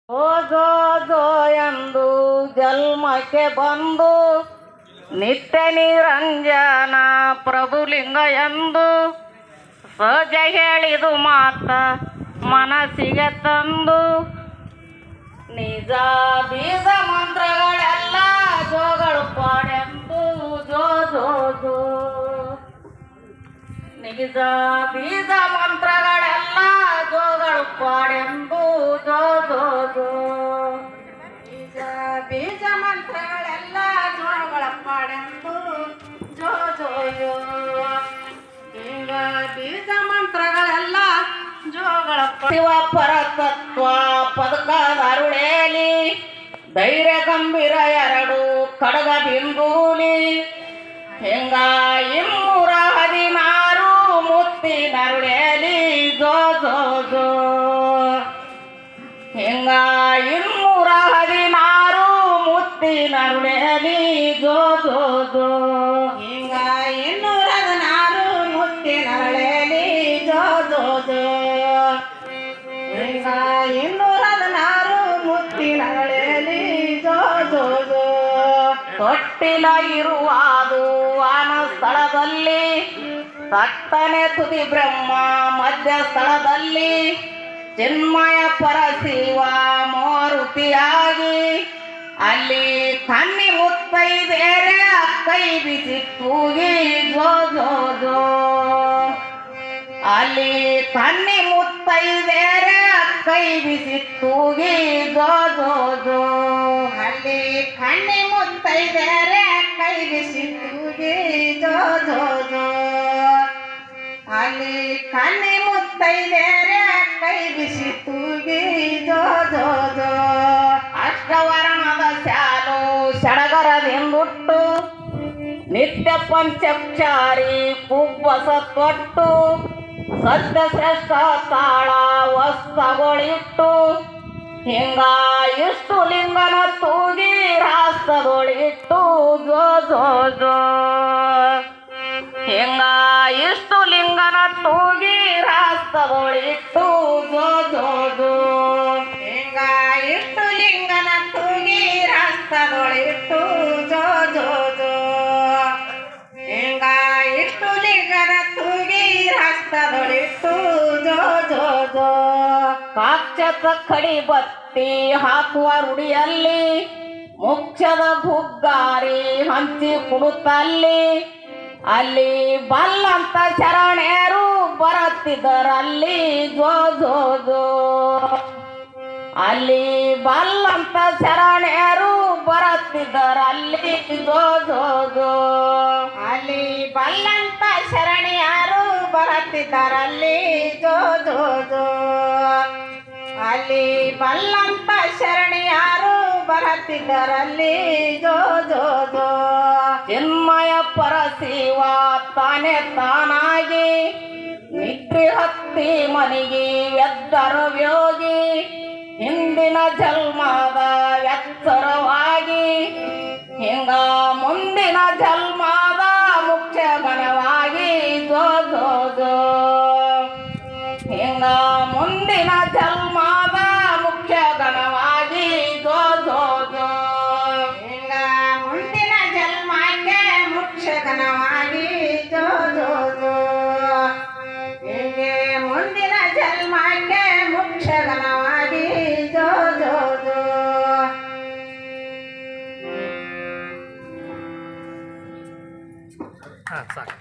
ಓ ಜೋ ಜೋ ಎಂದು ಜನ್ಮಕ್ಕೆ ಬಂದು ನಿತ್ಯ ನಿರಂಜನ ಪ್ರಭುಲಿಂಗ ಎಂದು ಸಹಜ ಹೇಳಿದು ಮಾತ ಮನಸ್ಸಿಗೆ ತಂದು ನಿಜ ಬೀಜ ಮಂತ್ರಗಳೆಲ್ಲ ಜೋಗಳು ಪಾಡೆಂದು ಜೋ ಜೋ ಜೋ ನಿಜ ಬೀಜ ಮಂತ್ರಗಳೆಲ್ಲ ಜೋಗಳು ಪಾಡೆಂದು ಜೋ ಜೋ ಜೋ ನಿಜ ಬೀಜ ಮಂತ್ರಗಳೆಲ್ಲ ಜೋಗಳ ಪಾಡೆಂದು ಜೋ ಜೋ ಜೋ ಈಗ ಬೀಜ ಮಂತ್ರಗಳೆಲ್ಲ ಜೋಗಳ ಶಿವ ಪರತತ್ವ ಪದಕದ ಅರುಳೇಲಿ ಧೈರ್ಯ ಗಂಭೀರ ಎರಡು ಕಡಗ ಬಿಂದೂಲಿ ಹೆಂಗ 216 ಮುತ್ತಿನರುಳೇಲಿ ಜೋ ಜೋ ಜೋ ಹೆಂಗ 216 ಮುತ್ತಿನರುಳೇಲಿ ಜೋ ಜೋ ಜೋ ಹಿಂಗ 216 ಮುತ್ತಿನರುಳೇಲಿ ಜೋ ಜೋ ಜೋ ಹಿಂಗ 216 ಮುತ್ತಿನರುಳೇಲಿ ಜೋ ಜೋ ಜೋ ತೊಟ್ಟಿಲ ಇರುವುದು ವಾನ ಸ್ಥಳದಲ್ಲಿ ತಟ್ಟನೆ ತುದಿ ಬ್ರಹ್ಮ ಮಧ್ಯ ಸ್ಥಳದಲ್ಲಿ ಚಿನ್ಮಯ ಪರಶಿವ ಮಾರುತಿಯಾಗಿ ಅಲ್ಲಿ ಕಣ್ಣಿ ಮುತ್ತೈದೇರೆ ಕೈ ಬಿಸಿ ಕೂಗಿ ಜೋ ಜೋ ಜೋ ಅಲ್ಲಿ ಕಣ್ಣಿ ಮುತ್ತೈದೇರೆ ಕೈ ಬಿಸಿ ಕೂಗಿ ಜೋ ಜೋ ಜೋ ಅಲ್ಲಿ ಕಣ್ಣಿ ಮುತ್ತೈದೇರೆ ಕೈ ಬಿಸಿ ಕೂಗಿ ಜೋ ಜೋ ಜೋ ಅಲ್ಲಿ ಕಣ್ಣಿ ಮುತ್ತೈದೇರೆ ಕೈ ಬಿಸಿ ತೂಗಿ ಜೋ ಜೋ ಜೋ ಅಷ್ಟವರ್ಣದ ಶಾಲು ಸಡಗರದಿಂದುಟ್ಟು ನಿತ್ಯ ಪಂಚಚಾರಿ ಕುಬ್ಬಸ ತೊಟ್ಟು ಸತ್ಯ ಶ್ರೇಷ್ಠ ತಾಳ ವಸ್ತಗಳಿಟ್ಟು ಹಿಂಗ ಇಷ್ಟು ಲಿಂಗನ ತೂಗಿ ರಾಸ್ತದೊಳಿಟ್ಟು ಜೋ ಜೋ ಜೋ ಹಿಂಗ ಇಷ್ಟು ಲಿಂಗನ ತೂಗಿ ರಾಸ್ತದೊಳಿಟ್ಟು ಜೋ ಜೋ ಜೋ ಹಿಂಗ ಇಷ್ಟು ಲಿಂಗನ ತೂಗಿ ರಾಸ್ತದೊಳಿಟ್ಟು ಜೋ ಜೋ ಜೋ ಹಿಂಗ ಇಷ್ಟು ಲಿಂಗನ ತೂಗಿ ರಾಸ್ತದೊಳಿಟ್ಟು ಜೋ ಜೋ ಜೋ ಕಾಕ್ಷದ ಕಡಿ ಬತ್ತಿ ಹಾಕುವ ರೂಢಿಯಲ್ಲಿ ಮುಖ್ಯದ ಬುಗ್ಗಾರಿ ಹಂಚಿ ಕುಡುತ್ತಲ್ಲಿ ಅಲ್ಲಿ ಬಲ್ಲಂತ ಶರಣೆಯರು ಬರುತ್ತಿದ್ದರಲ್ಲಿ ಜೋ ಜೋ ಜೋ ಅಲ್ಲಿ ಬಲ್ಲಂತ ಶರಣೆಯರು ಬರುತ್ತಿದ್ದರಲ್ಲಿ ಜೋ ಜೋ ಜೋ ಅಲ್ಲಿ ಬಲ್ಲಂತ ಶರಣೆಯರು ಬರುತ್ತಿದ್ದರಲ್ಲಿ ಜೋ ಜೋ ಜೋ ಅಲ್ಲಿ ಬಲ್ಲಂತ ಶರಣೆಯರು ಬರುತ್ತಿದ್ದರಲ್ಲಿ ಜೋ ಜೋ ಜೋ ಚಿನ್ಮಯ ಪರಶಿವ ತಾನೇ ತಾನಾಗಿ ನಿದ್ರೆ ಹತ್ತಿ ಮನಿಗೆ ಎದ್ದರ ಯೋಗಿ ಹಿಂದಿನ ಜನ್ಮದ ಎಚ್ಚರವಾಗಿ ಹಿಂಗ ಮುಂದಿನ ಜನ್ಮದ ಮುಖ್ಯ ಗಣವಾಗಿ ಜೋ ಜೋ ಜೋ ಹಿಂಗ ಮುಂದಿನ ಜನ್ಮದ ಮುಖ್ಯ ಗಣವಾಗಿ ಜೋ ಜೋ ಜೋ ಹಿಂಗ ಮುಂದಿನ ಜನ್ಮಕ್ಕೆ ಮುಖ್ಯ ಗಣವಾಗಿ ಜೋ ಜೋ ಜೋ ಹಿಂಗೆ ಮುಂದಿನ ಜನ್ಮಕ್ಕೆ ಮುಖ್ಯ ಗಣವಾಗಿ ಜೋ ಜೋ ಜೋ ಸಾಕು